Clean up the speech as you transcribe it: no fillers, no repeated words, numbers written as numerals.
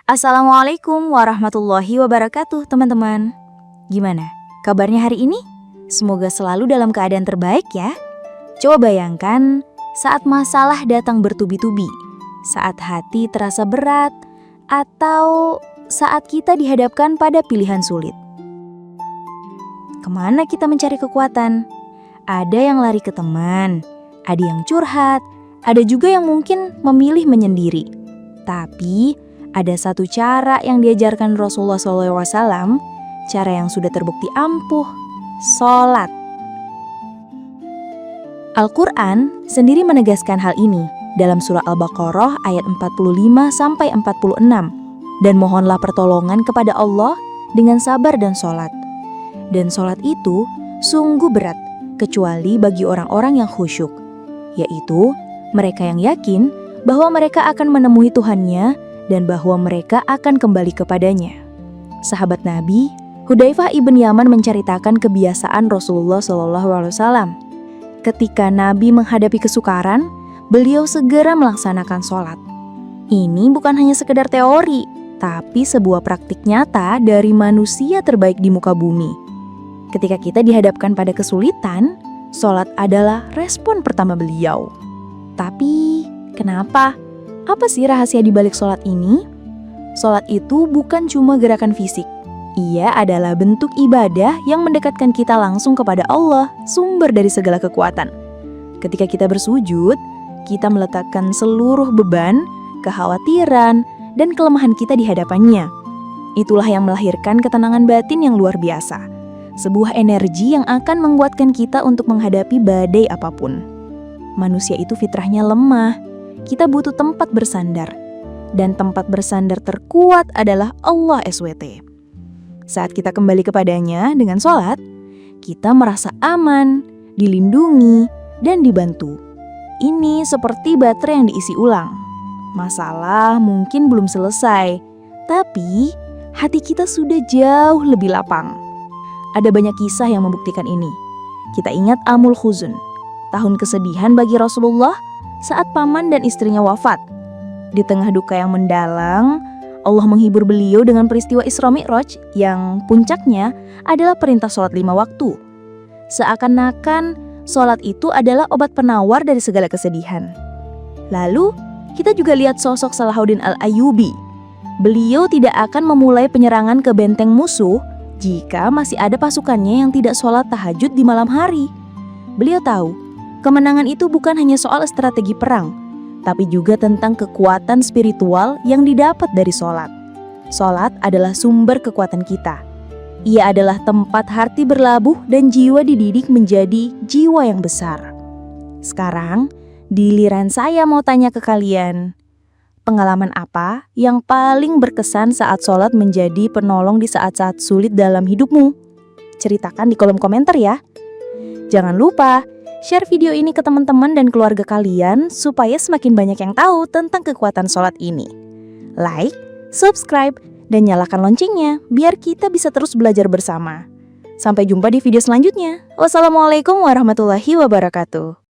Assalamualaikum warahmatullahi wabarakatuh teman-teman. Gimana kabarnya hari ini? Semoga selalu dalam keadaan terbaik ya. Coba bayangkan saat masalah datang bertubi-tubi, saat hati terasa berat, atau saat kita dihadapkan pada pilihan sulit. Kemana kita mencari kekuatan? Ada yang lari ke teman, ada yang curhat, ada juga yang mungkin memilih menyendiri. Tapi ada satu cara yang diajarkan Rasulullah SAW, cara yang sudah terbukti ampuh, sholat. Al-Quran sendiri menegaskan hal ini dalam surah Al-Baqarah ayat 45-46. Dan mohonlah pertolongan kepada Allah dengan sabar dan sholat. Dan sholat itu sungguh berat, kecuali bagi orang-orang yang khusyuk, yaitu mereka yang yakin bahwa mereka akan menemui Tuhannya dan bahwa mereka akan kembali kepadanya. Sahabat Nabi, Hudzaifah ibn Yaman menceritakan kebiasaan Rasulullah SAW. Ketika Nabi menghadapi kesukaran, beliau segera melaksanakan sholat. Ini bukan hanya sekedar teori, tapi sebuah praktik nyata dari manusia terbaik di muka bumi. Ketika kita dihadapkan pada kesulitan, sholat adalah respon pertama beliau. Tapi, kenapa? Apa sih rahasia di balik sholat ini? Sholat itu bukan cuma gerakan fisik. Ia adalah bentuk ibadah yang mendekatkan kita langsung kepada Allah, sumber dari segala kekuatan. Ketika kita bersujud, kita meletakkan seluruh beban, kekhawatiran, dan kelemahan kita di hadapannya. Itulah yang melahirkan ketenangan batin yang luar biasa. Sebuah energi yang akan menguatkan kita untuk menghadapi badai apapun. Manusia itu fitrahnya lemah. Kita butuh tempat bersandar, dan tempat bersandar terkuat adalah Allah SWT. Saat kita kembali kepadanya dengan sholat, kita merasa aman, dilindungi, dan dibantu. Ini seperti baterai yang diisi ulang. Masalah mungkin belum selesai, tapi hati kita sudah jauh lebih lapang. Ada banyak kisah yang membuktikan ini. Kita ingat Amul Huzun, tahun kesedihan bagi Rasulullah saat paman dan istrinya wafat. Di tengah duka yang mendalam, Allah menghibur beliau dengan peristiwa Isra Mi'raj yang puncaknya adalah perintah sholat 5 waktu. Seakan-akan sholat itu adalah obat penawar dari segala kesedihan. Lalu, kita juga lihat sosok Salahuddin Al-Ayyubi. Beliau tidak akan memulai penyerangan ke benteng musuh jika masih ada pasukannya yang tidak sholat tahajud di malam hari. Beliau tahu, kemenangan itu bukan hanya soal strategi perang, tapi juga tentang kekuatan spiritual yang didapat dari sholat. Sholat adalah sumber kekuatan kita. Ia adalah tempat hati berlabuh dan jiwa dididik menjadi jiwa yang besar. Sekarang, giliran saya mau tanya ke kalian, pengalaman apa yang paling berkesan saat sholat menjadi penolong di saat-saat sulit dalam hidupmu? Ceritakan di kolom komentar ya. Jangan lupa share video ini ke teman-teman dan keluarga kalian supaya semakin banyak yang tahu tentang kekuatan sholat ini. Like, subscribe, dan nyalakan loncengnya biar kita bisa terus belajar bersama. Sampai jumpa di video selanjutnya. Wassalamualaikum warahmatullahi wabarakatuh.